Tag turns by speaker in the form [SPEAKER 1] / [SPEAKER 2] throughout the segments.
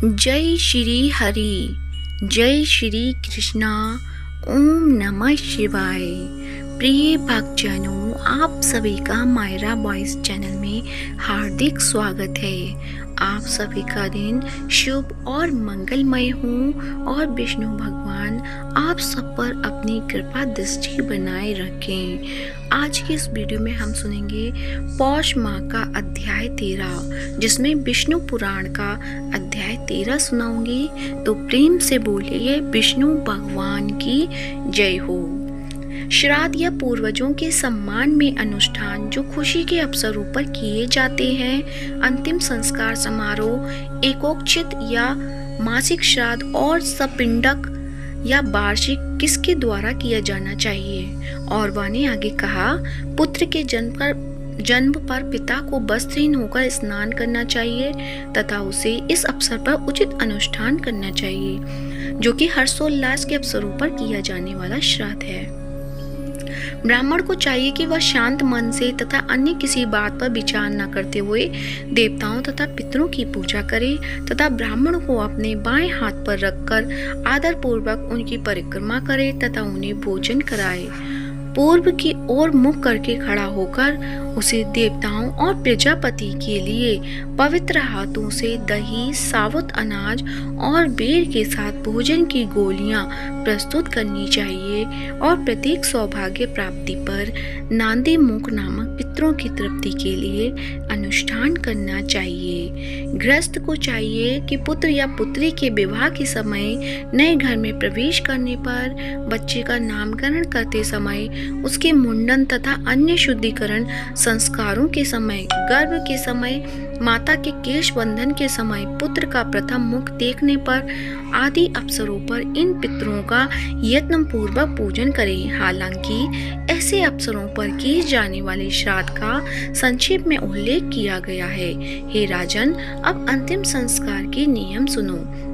[SPEAKER 1] जय श्री हरि, जय श्री कृष्णा। ओम नमः शिवाय। प्रिय भक्तजनों, आप सभी का मायरा वॉइस चैनल में हार्दिक स्वागत है। आप सभी का दिन शुभ और मंगलमय हो और विष्णु भगवान आप सब पर अपनी कृपा दृष्टि बनाए रखें। आज की इस वीडियो में हम सुनेंगे पौष माह का अध्याय 13, जिसमें विष्णु पुराण का अध्याय 13 सुनाऊंगी। तो प्रेम से बोलिए विष्णु भगवान की जय हो। श्राद्ध या पूर्वजों के सम्मान में अनुष्ठान जो खुशी के अवसरों पर किए जाते हैं। अंतिम संस्कार समारोह एकोचित या मासिक श्राद्ध और सपिंडक या वार्षिक किसके द्वारा किया जाना चाहिए। और वाने आगे कहा, पुत्र के जन्म पर पिता को वस्त्रहीन होकर स्नान करना चाहिए तथा उसे इस अवसर पर उचित अनुष्ठान करना चाहिए, जो कि हर्षोल्लास के अवसरों पर किया जाने वाला श्राद्ध है। ब्राह्मण को चाहिए कि वह शांत मन से तथा अन्य किसी बात पर विचार न करते हुए देवताओं तथा पितरों की पूजा करे तथा ब्राह्मण को अपने बाएं हाथ पर रखकर आदर पूर्वक उनकी परिक्रमा करे तथा उन्हें भोजन कराए। पूर्व की ओर मुख करके खड़ा होकर उसे देवताओं और प्रजापति के लिए पवित्र हाथों से दही, साबुत अनाज और बेर के साथ भोजन की गोलियां प्रस्तुत करनी चाहिए और प्रत्येक सौभाग्य प्राप्ति पर नांदी मुख नामक पितरों की तृप्ति के लिए अनुष्ठान करना चाहिए। गृहस्थ को चाहिए कि पुत्र या पुत्री के विवाह के समय, नए घर में प्रवेश करने पर, बच्चे का नामकरण करते समय, उसके मुंडन तथा अन्य शुद्धिकरण संस्कारों के समय, गर्भ के समय, माता के केश बंधन के समय, पुत्र का प्रथम मुख देखने पर आदि अवसरों पर इन पितरों का यत्न पूर्वक पूजन करें। हालांकि ऐसे अवसरों पर किए जाने वाले श्राद्ध का संक्षेप में उल्लेख किया गया है। हे राजन, अब अंतिम संस्कार के नियम सुनो।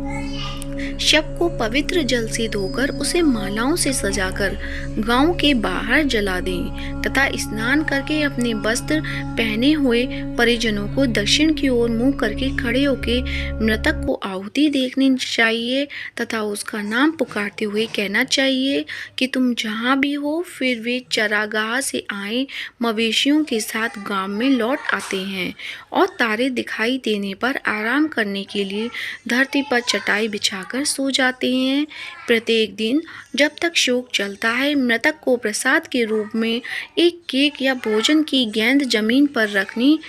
[SPEAKER 1] शव को पवित्र जल से धोकर उसे मालाओं से सजाकर गांव के बाहर जला दें तथा स्नान करके अपने वस्त्र पहने हुए परिजनों को दक्षिण की ओर मुंह करके खड़े होकर मृतक को आहुति देखनी चाहिए तथा उसका नाम पुकारते हुए कहना चाहिए कि तुम जहां भी हो। फिर वे चरागाह से आए मवेशियों के साथ गांव में लौट आते हैं और तारे दिखाई देने पर आराम करने के लिए धरती पर चटाई बिछाकर सो जाते हैं। प्रत्येक दिन जब तक शोक चलता है, मृतक को प्रसाद के रूप में एक केक या भोजन की गेंद जमीन पर रखनी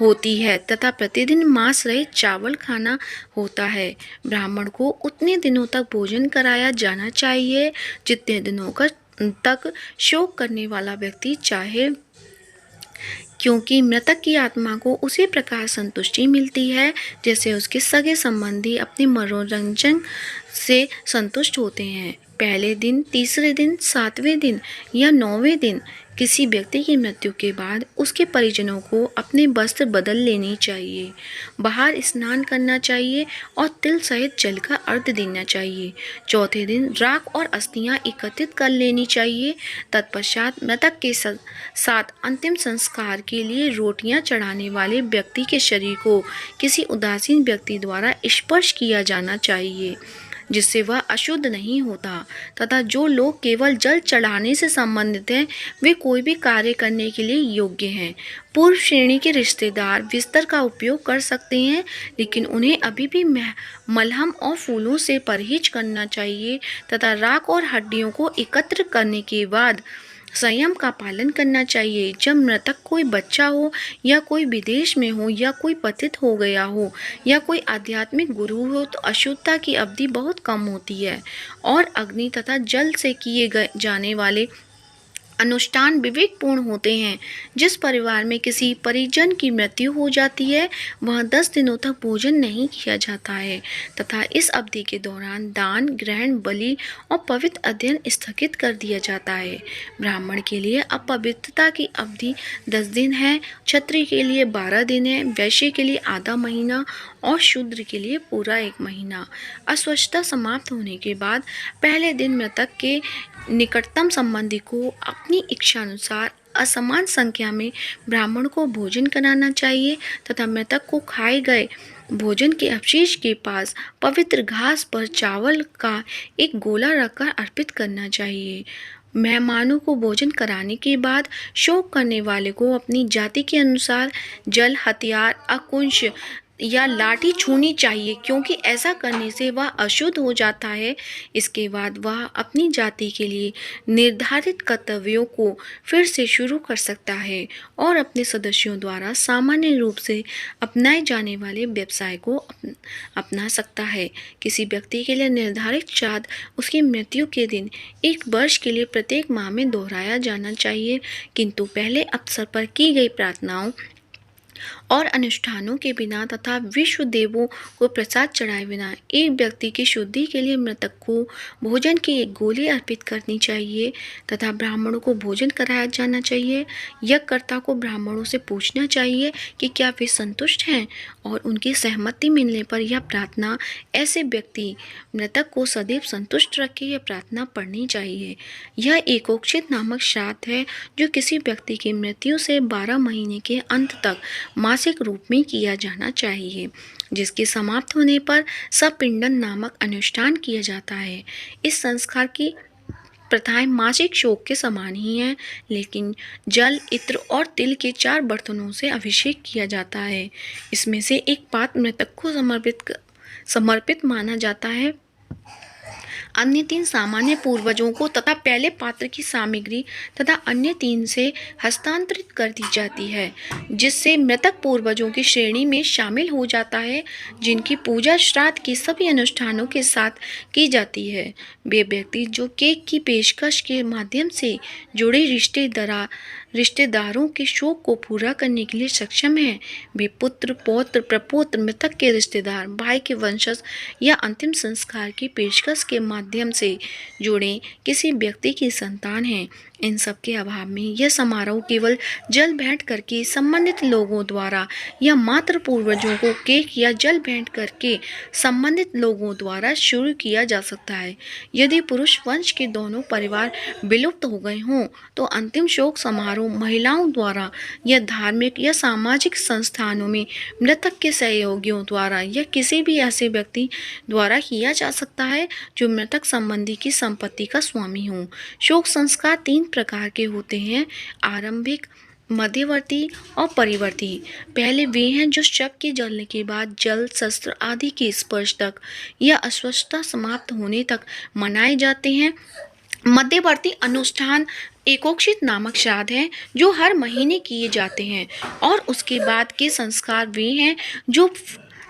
[SPEAKER 1] होती है तथा प्रतिदिन मांस रहित चावल खाना होता है। ब्राह्मण को उतने दिनों तक भोजन कराया जाना चाहिए जितने दिनों तक शोक करने वाला व्यक्ति चाहे, क्योंकि मृतक की आत्मा को उसी प्रकार संतुष्टि मिलती है जैसे उसके सगे संबंधी अपने मनोरंजन से संतुष्ट होते हैं। पहले दिन, तीसरे दिन, 7वें दिन या 9वें दिन किसी व्यक्ति की मृत्यु के बाद उसके परिजनों को अपने वस्त्र बदल लेनी चाहिए, बाहर स्नान करना चाहिए और तिल सहित जल का अर्घ्य देना चाहिए। चौथे दिन राख और अस्थियां एकत्रित कर लेनी चाहिए। तत्पश्चात मृतक के साथ अंतिम संस्कार के लिए रोटियां चढ़ाने वाले व्यक्ति के शरीर को किसी उदासीन व्यक्ति द्वारा स्पर्श किया जाना चाहिए जिससे वह अशुद्ध नहीं होता तथा जो लोग केवल जल चढ़ाने से संबंधित हैं, वे कोई भी कार्य करने के लिए योग्य हैं। पूर्व श्रेणी के रिश्तेदार बिस्तर का उपयोग कर सकते हैं, लेकिन उन्हें अभी भी मलहम और फूलों से परहेज करना चाहिए तथा राख और हड्डियों को एकत्र करने के बाद संयम का पालन करना चाहिए। जब मृतक कोई बच्चा हो या कोई विदेश में हो या कोई पतित हो गया हो या कोई आध्यात्मिक गुरु हो तो अशुद्धता की अवधि बहुत कम होती है और अग्नि तथा जल से किए जाने वाले अनुष्ठान विवेकपूर्ण होते हैं। जिस परिवार में किसी परिजन की मृत्यु हो जाती है, वहाँ 10 दिनों तक भोजन नहीं किया जाता है तथा इस अवधि के दौरान दान, ग्रहण, बलि और पवित्र अध्ययन स्थगित कर दिया जाता है। ब्राह्मण के लिए अपवित्रता की अवधि 10 दिन है, क्षत्रिय के लिए 12 दिन है, वैश्य के लिए आधा महीना और शूद्र के लिए पूरा 1 महीना। अस्वच्छता समाप्त होने के बाद पहले दिन मृतक के निकटतम संबंधी को अपनी इच्छा अनुसार असमान संख्या में ब्राह्मण को भोजन कराना चाहिए तथा मृतक को खाए गए भोजन के अवशेष के पास पवित्र घास पर चावल का एक गोला रखकर अर्पित करना चाहिए। मेहमानों को भोजन कराने के बाद शोक करने वाले को अपनी जाति के अनुसार जल, हथियार, अंकुश या लाठी छूनी चाहिए, क्योंकि ऐसा करने से वह अशुद्ध हो जाता है। इसके बाद वह अपनी जाति के लिए निर्धारित कर्तव्यों को फिर से शुरू कर सकता है और अपने सदस्यों द्वारा सामान्य रूप से अपनाए जाने वाले व्यवसाय को अपना सकता है। किसी व्यक्ति के लिए निर्धारित श्राद्ध उसकी मृत्यु के दिन 1 वर्ष के लिए प्रत्येक माह में दोहराया जाना चाहिए, किंतु पहले अवसर पर की गई प्रार्थनाओं और अनुष्ठानों के बिना तथा विश्व देवों को प्रसाद चढ़ाए बिना एक व्यक्ति की शुद्धि के लिए मृतक को भोजन की एक गोली अर्पित करनी चाहिए तथा ब्राह्मणों को भोजन कराया जाना चाहिए। यज्ञकर्ता को ब्राह्मणों से पूछना चाहिए कि क्या वे संतुष्ट हैं और उनकी सहमति मिलने पर यह प्रार्थना ऐसे व्यक्ति मृतक को सदैव संतुष्ट रखे यह प्रार्थना पढ़नी चाहिए। यह एकोक्षित नामक श्राद्ध है जो किसी व्यक्ति की मृत्यु से 12 महीने के अंत तक मासिक रूप में किया जाना चाहिए, जिसके समाप्त होने पर सपिंडन नामक अनुष्ठान किया जाता है। इस संस्कार की प्रथाएं मासिक शोक के समान ही हैं, लेकिन जल, इत्र और तिल के 4 बर्तनों से अभिषेक किया जाता है। इसमें से एक पात्र मृतक को समर्पित माना जाता है। अन्य 3 सामान्य पूर्वजों को तथा पहले पात्र की सामग्री तथा अन्य 3 से हस्तांतरित कर दी जाती है, जिससे मृतक पूर्वजों की श्रेणी में शामिल हो जाता है, जिनकी पूजा श्राद्ध के सभी अनुष्ठानों के साथ की जाती है। वे व्यक्ति जो केक की पेशकश के माध्यम से जुड़े रिश्तेदारों के शोक को पूरा करने के लिए सक्षम हैं, वे पुत्र, पौत्र, प्रपौत्र, मृतक के रिश्तेदार, भाई के वंशज या अंतिम संस्कार की पेशकश के माध्यम से जुड़े किसी व्यक्ति की संतान हैं। इन सब के अभाव में यह समारोह केवल जल भेंट करके संबंधित लोगों द्वारा या मात्र पूर्वजों को केक या जल भेंट करके संबंधित लोगों द्वारा शुरू किया जा सकता है। यदि पुरुष वंश के दोनों परिवार विलुप्त हो गए हों तो अंतिम शोक समारोह महिलाओं द्वारा या धार्मिक या सामाजिक संस्थानों में मृतक के सहयोगियों द्वारा या किसी भी ऐसे व्यक्ति द्वारा किया जा सकता है जो मृतक संबंधी की संपत्ति का स्वामी हो। शोक संस्कार 3 प्रकार के होते हैं: आरंभिक, मध्यवर्ती और परिवर्ती। पहले वे हैं जो शव के जलने के बाद जल, शस्त्र आदि के स्पर्श तक या अस्वस्थता समाप्त होने तक मनाए जाते हैं। मध्यवर्ती अनुष्ठान एकोक्षित नामक श्राद्ध हैं जो हर महीने किए जाते हैं, और उसके बाद के संस्कार वे हैं जो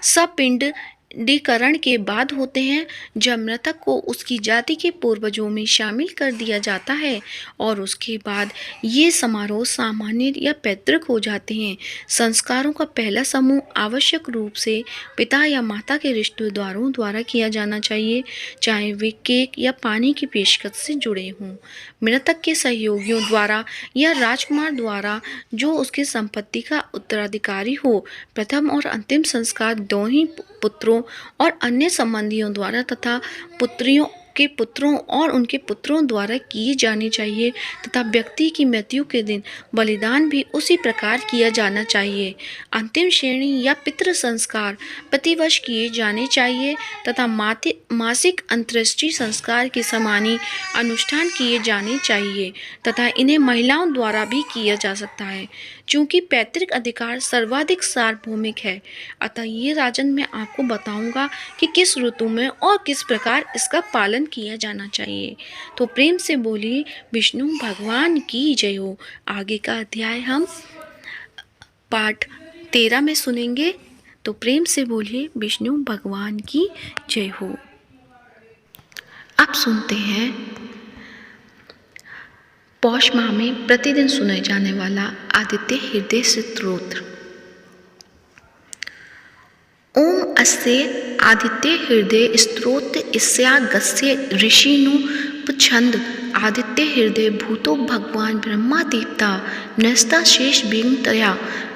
[SPEAKER 1] सपिंडीकरण के बाद होते हैं, जब मृतक को उसकी जाति के पूर्वजों में शामिल कर दिया जाता है और उसके बाद ये समारोह सामान्य या पैतृक हो जाते हैं। संस्कारों का पहला समूह आवश्यक रूप से पिता या माता के रिश्तेदारों द्वारा किया जाना चाहिए, चाहे वे केक या पानी की पेशकश से जुड़े हों। मृतक के सहयोगियों द्वारा या राजकुमार द्वारा जो उसकी संपत्ति का उत्तराधिकारी हो। प्रथम और अंतिम संस्कार दोनों ही पुत्रों और अन्य संबंधियों द्वारा तथा पुत्रियों के पुत्रों और उनके पुत्रों द्वारा किए जाने चाहिए तथा व्यक्ति की मृत्यु के दिन बलिदान भी उसी प्रकार किया जाना चाहिए। अंतिम श्रेणी या पितृ संस्कार प्रतिवर्ष किए जाने चाहिए तथा मासिक अंत्येष्टि संस्कार के समानी अनुष्ठान किए जाने चाहिए तथा इन्हें महिलाओं द्वारा भी किया जा सकता है। चूँकि पैतृक अधिकार सर्वाधिक सार्वभौमिक है, अतः ये राजन मैं आपको बताऊंगा कि किस ऋतु में और किस प्रकार इसका पालन किया जाना चाहिए। तो प्रेम से बोलिए विष्णु भगवान की जय हो। आगे का अध्याय हम पाठ 13 में सुनेंगे, तो प्रेम से बोलिए विष्णु भगवान की जय हो। अब सुनते हैं पौष माह में प्रतिदिन सुने जाने वाला आदित्य हृदय स्तोत्र। ओम अस्य आदित्य हृदय स्तोत्र इस्यागस्य ऋषिनु छंद आदित्य हृदय भूतो भगवान ब्रह्मा देवता नस्ता शेष बिंगतया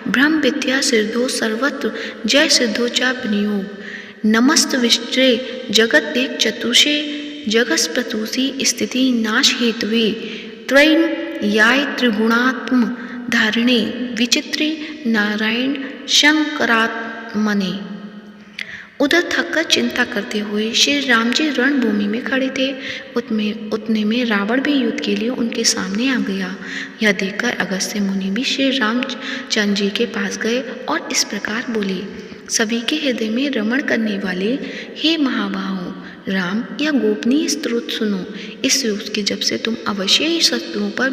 [SPEAKER 1] ब्रह्म विद्या सिद्धो सर्वत्र जय सिद्धो चा विनियोग नमस्त विष्टे जगत देख चतुषे जगस्पतुषी स्थिति नाश हेतवे त्रैन याय त्रिगुणात्म धारिणे विचित्रे नारायण शंकरात्मने। उधर थककर चिंता करते हुए श्री राम जी रणभूमि में खड़े थे। उतने में रावण भी युद्ध के लिए उनके सामने आ गया। यह देखकर अगस्त्य मुनि भी श्री रामचंद्र जी के पास गए और इस प्रकार बोले, सभी के हृदय में रमण करने वाले हे महाबाहो राम, यह गोपनीय स्तोत्र सुनो। इस स्तोत्र के जब से तुम अवश्य ही शत्रुओं पर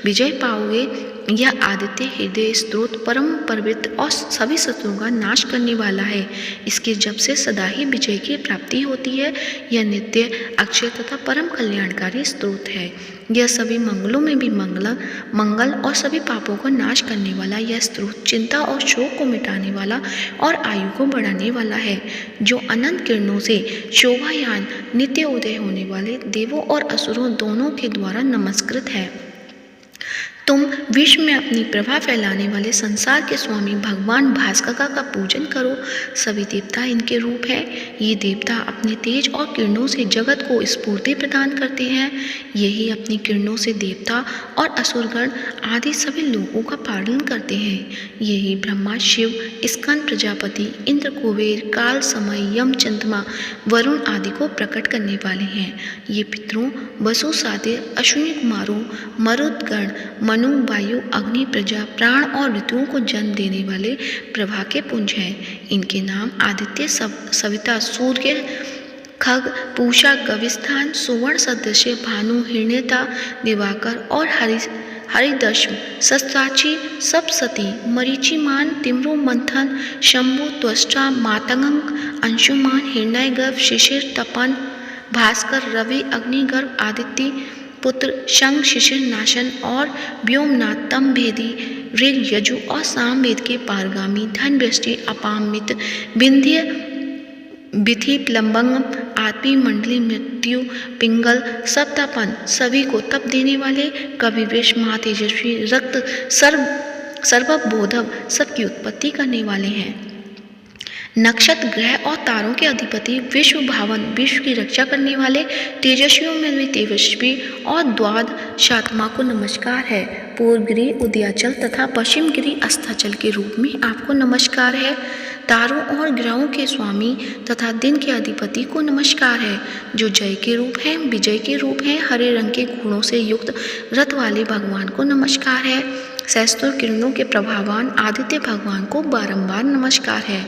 [SPEAKER 1] विजय पाओगे। यह आदित्य हृदय स्तोत्र परम पवित्र और सभी शत्रुओं का नाश करने वाला है। इसके जब से सदा ही विजय की प्राप्ति होती है। यह नित्य अक्षय तथा परम कल्याणकारी स्तोत्र है। यह सभी मंगलों में भी मंगल और सभी पापों को नाश करने वाला यह स्तोत्र चिंता और शोक को मिटाने वाला और आयु को बढ़ाने वाला है, जो अनंत किरणों से शोभायान नित्य उदय होने वाले देवों और असुरों दोनों के द्वारा नमस्कृत है। तुम विश्व में अपनी प्रभा फैलाने वाले संसार के स्वामी भगवान भास्कर का पूजन करो। सभी देवता इनके रूप हैं। ये देवता अपने तेज और किरणों से जगत को स्फूर्ति प्रदान करते हैं। यही अपनी किरणों से देवता और असुरगण आदि सभी लोगों का पालन करते हैं। यही ब्रह्मा, शिव, स्कंद प्रजापति, इंद्र, कुबेर, काल, समय, यम, चंद्रमा, वरुण आदि को प्रकट करने वाले हैं। ये पितरों, वसु, सातिर, अश्विनी कुमारों, मरुदगण, मनु, वायु, अग्नि, प्रजा, प्राण और ऋतुओं को जन्म देने वाले प्रभा के पुंज हैं। इनके नाम आदित्य, सविता, सूर्य, खग, पूषा, गविस्थान, सुवर्ण सदृश्य, भानु, हिरण्यता, दिवाकर और हरिदश्म, सस्ताची, सप्तसती, मरीचिमान, तिम्रो, मंथन, शंभु, त्वष्टा, मातंग, अंशुमान, हिरण्यगर्भ, शिशिर, तपन, भास्कर, रवि, अग्निगर्भ, आदित्य पुत्र, शंख, शिशिर, नाशन और व्योमनाथ, तम भेदी, ऋग, यजु और साम वेद के पारगामी, धन, वृष्टि, अपामित, विंध्य, विधि, प्लम्बंगम, आत्मी, मंडली, मृत्यु, पिंगल, सप्तापन, सभी को तप देने वाले, कवि, वृष, महातेजस्वी, रक्त, सर्वबोधव, सबकी उत्पत्ति करने वाले हैं। नक्षत्र, ग्रह और तारों के अधिपति, विश्व भावन, विश्व की रक्षा करने वाले, तेजस्वियों में भी तेजस्वी और द्वादशात्मा को नमस्कार है। पूर्व गिरि उदयाचल तथा पश्चिम गिरि अस्ताचल के रूप में आपको नमस्कार है। तारों और ग्रहों के स्वामी तथा दिन के अधिपति को नमस्कार है, जो जय के रूप हैं, विजय के रूप हैं। हरे रंग के गुणों से युक्त रथ वाले भगवान को नमस्कार है। सहस्त्रों किरणों के प्रभावान आदित्य भगवान को बारंबार नमस्कार है।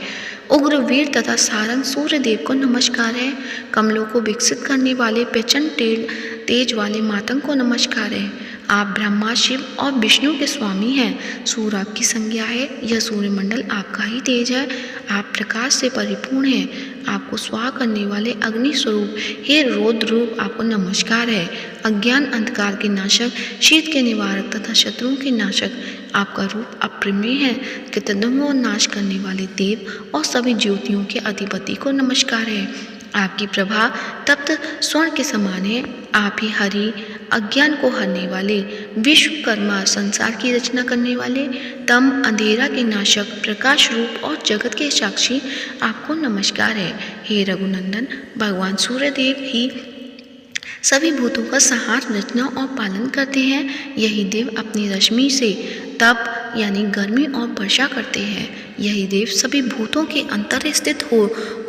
[SPEAKER 1] उग्र, वीर तथा सारंग सूर्य देव को नमस्कार है। कमलों को विकसित करने वाले प्रचंड तेज वाले मातंग को नमस्कार है। आप ब्रह्मा, शिव और विष्णु के स्वामी हैं। सूर्य आपकी संज्ञा है। यह सूर्यमंडल आपका ही तेज है। आप प्रकाश से परिपूर्ण हैं। आपको स्वाहा करने वाले अग्नि स्वरूप हे रौद्र रूप आपको नमस्कार है। अज्ञान अंधकार के नाशक, शीत के निवारक तथा शत्रुओं के नाशक आपका रूप अप्रमेय है। कृतज्ञों को नाश करने वाले देव और सभी ज्योतियों के अधिपति को नमस्कार है। आपकी प्रभा तप्त स्वर्ण के समान है। आप ही हरि, अज्ञान को हरने वाले, विश्वकर्मा, संसार की रचना करने वाले, तम अंधेरा के नाशक, प्रकाश रूप और जगत के साक्षी आपको नमस्कार है। हे रघुनंदन, भगवान सूर्यदेव ही सभी भूतों का संहार, रचना और पालन करते हैं। यही देव अपनी रश्मि से तप यानी गर्मी और वर्षा करते हैं। यही देव सभी भूतों के अंतर स्थित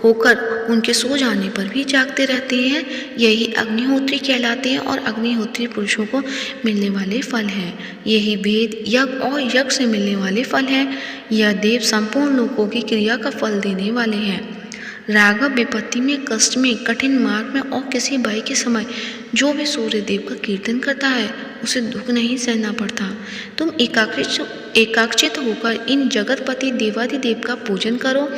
[SPEAKER 1] होकर उनके सो जाने पर भी जागते रहते हैं। यही अग्निहोत्री कहलाते हैं और अग्निहोत्री पुरुषों को मिलने वाले फल हैं। यही वेद, यज्ञ और यज्ञ से मिलने वाले फल हैं। यह देव संपूर्ण लोगों की क्रिया का फल देने वाले हैं। राघव, विपत्ति में, कष्ट में, कठिन मार्ग में और किसी भय के समय जो भी सूर्य देव का कीर्तन करता है उसे दुख नहीं सहना पड़ता। तुम एकाग्रचित होकर इन जगतपति देवाधिदेव का पूजन करो।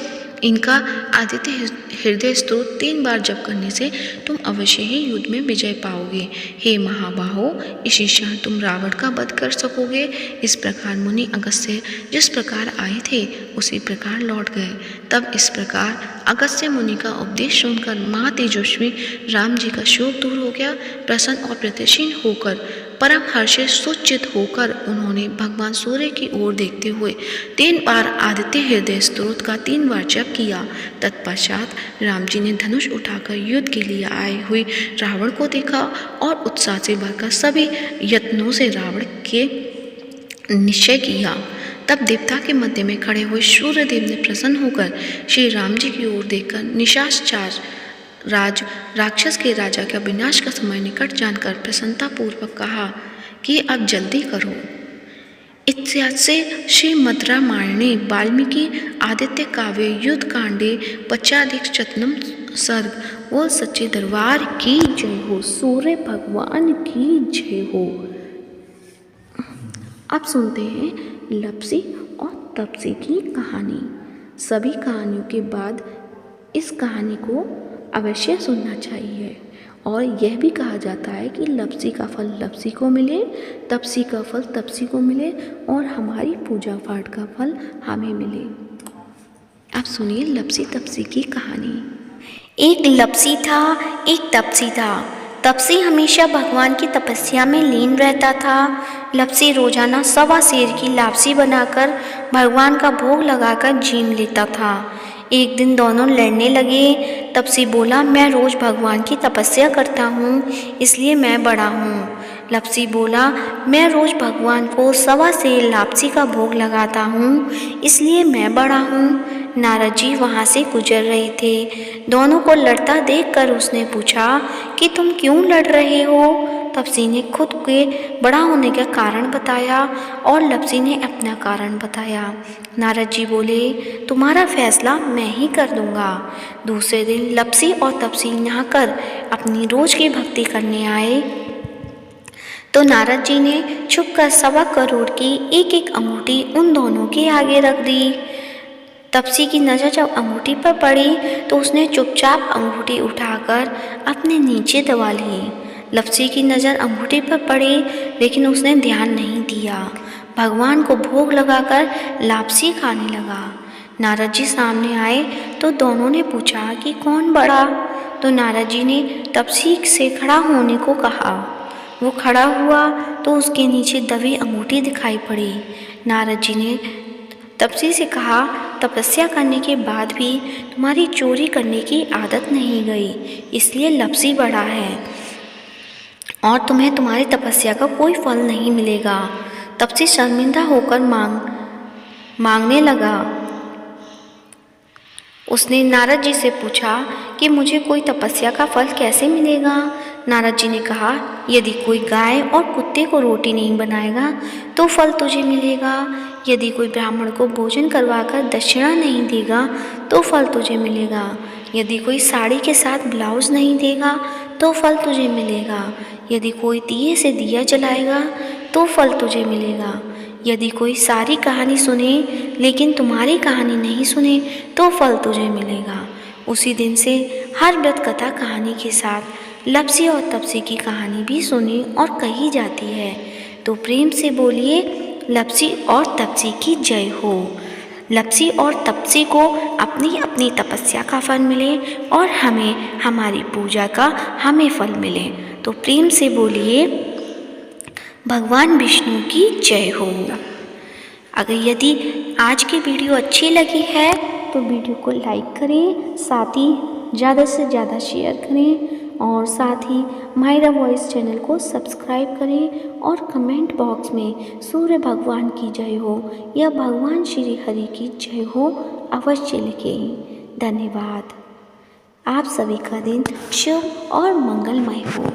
[SPEAKER 1] इनका आदित्य हृदय स्तोत्र 3 बार जप करने से तुम अवश्य ही युद्ध में विजय पाओगे। हे महाबाहो, इसी क्षण तुम रावण का वध कर सकोगे। इस प्रकार मुनि अगस्त्य जिस प्रकार आए थे उसी प्रकार लौट गए। तब इस प्रकार अगस्त्य मुनि का उपदेश सुनकर महातेजस्वी राम जी का शोक दूर हो गया। प्रसन्न और प्रतिशील होकर, परम हर्षित सुचित होकर उन्होंने भगवान सूर्य की ओर देखते हुए 3 बार आदित्य हृदय स्तोत्र का 3 बार जप किया। तत्पश्चात राम जी ने धनुष उठाकर युद्ध के लिए आए हुए रावण को देखा और उत्साह से भरकर सभी यत्नों से रावण के निश्चय किया। तब देवता के मध्य में खड़े हुए सूर्यदेव ने प्रसन्न होकर श्री राम जी की ओर देखकर निशाचर राक्षस के राजा का विनाश का समय निकट जानकर प्रसन्नता पूर्वक कहा कि अब जल्दी करो। इत्यादि श्रीमद् रामायणे वाल्मीकि आदित्य काव्य युद्ध कांडे 25 सर्ग। वो सच्चे दरबार की जय हो, सूर्य भगवान की जय हो। अब सुनते हैं लपसी और तपसी की कहानी। सभी कहानियों के बाद इस कहानी को अवश्य सुनना चाहिए। और यह भी कहा जाता है कि लपसी का फल लपसी को मिले, तपसी का फल तपसी को मिले और हमारी पूजा पाठ का फल हमें मिले। अब सुनिए लपसी तपसी की कहानी।
[SPEAKER 2] एक लपसी था, एक तपसी था। तपसी हमेशा भगवान की तपस्या में लीन रहता था। लपसी रोजाना 1.25 सेर की लापसी बनाकर भगवान का भोग लगाकर जीम लेता था। एक दिन दोनों लड़ने लगे। तपसी बोला, मैं रोज भगवान की तपस्या करता हूँ, इसलिए मैं बड़ा हूँ। लपसी बोला, मैं रोज भगवान को 1.25 सेर लापसी का भोग लगाता हूँ, इसलिए मैं बड़ा हूँ। नारद जी वहाँ से गुजर रहे थे। दोनों को लड़ता देखकर उसने पूछा कि तुम क्यों लड़ रहे हो? तपसी ने खुद के बड़ा होने का कारण बताया और लपसी ने अपना कारण बताया। नारद जी बोले, तुम्हारा फैसला मैं ही कर दूंगा। दूसरे दिन लपसी और तपसी नहाकर अपनी रोज की भक्ति करने आए तो नारद जी ने छुपकर 1.25 करोड़ की एक अंगूठी उन दोनों के आगे रख दी। तपसी की नज़र जब अंगूठी पर पड़ी तो उसने चुपचाप अंगूठी उठाकर अपने नीचे दबा ली। लपसी की नज़र अंगूठी पर पड़ी लेकिन उसने ध्यान नहीं दिया। भगवान को भोग लगाकर लापसी खाने लगा। नारद जी सामने आए तो दोनों ने पूछा कि कौन बड़ा? तो नारद जी ने तपसी से खड़ा होने को कहा। वो खड़ा हुआ तो उसके नीचे दबी अंगूठी दिखाई पड़ी। नारद जी ने तपसी से कहा, तपस्या करने के बाद भी तुम्हारी चोरी करने की आदत नहीं गई, इसलिए लपसी बड़ा है और तुम्हें तुम्हारी तपस्या का कोई फल नहीं मिलेगा। तपसी शर्मिंदा होकर मांगने लगा। उसने नारद जी से पूछा कि मुझे कोई तपस्या का फल कैसे मिलेगा? नारद जी ने कहा, यदि कोई गाय और कुत्ते को रोटी नहीं बनाएगा तो फल तुझे मिलेगा। यदि कोई ब्राह्मण को भोजन करवाकर दक्षिणा नहीं देगा तो फल तुझे मिलेगा। यदि कोई साड़ी के साथ ब्लाउज नहीं देगा तो फल तुझे मिलेगा। यदि कोई दिए से दिया जलाएगा तो फल तुझे मिलेगा। यदि कोई सारी कहानी सुने लेकिन तुम्हारी कहानी नहीं सुने तो फल तुझे मिलेगा। उसी दिन से हर व्रत कथा कहानी के साथ लपसी और तपसी की कहानी भी सुनी और कही जाती है। तो प्रेम से बोलिए, लपसी और तपसी की जय हो। लपसी और तपसी को अपनी अपनी तपस्या का फल मिले और हमें हमारी पूजा का हमें फल मिले। तो प्रेम से बोलिए, भगवान विष्णु की जय हो। अगर यदि आज की वीडियो अच्छी लगी है तो वीडियो को लाइक करें, साथ ही ज़्यादा से ज़्यादा शेयर करें और साथ ही मायरा वॉइस चैनल को सब्सक्राइब करें और कमेंट बॉक्स में सूर्य भगवान की जय हो या भगवान श्री हरि की जय हो अवश्य लिखें। धन्यवाद। आप सभी का दिन शुभ और मंगलमय हो।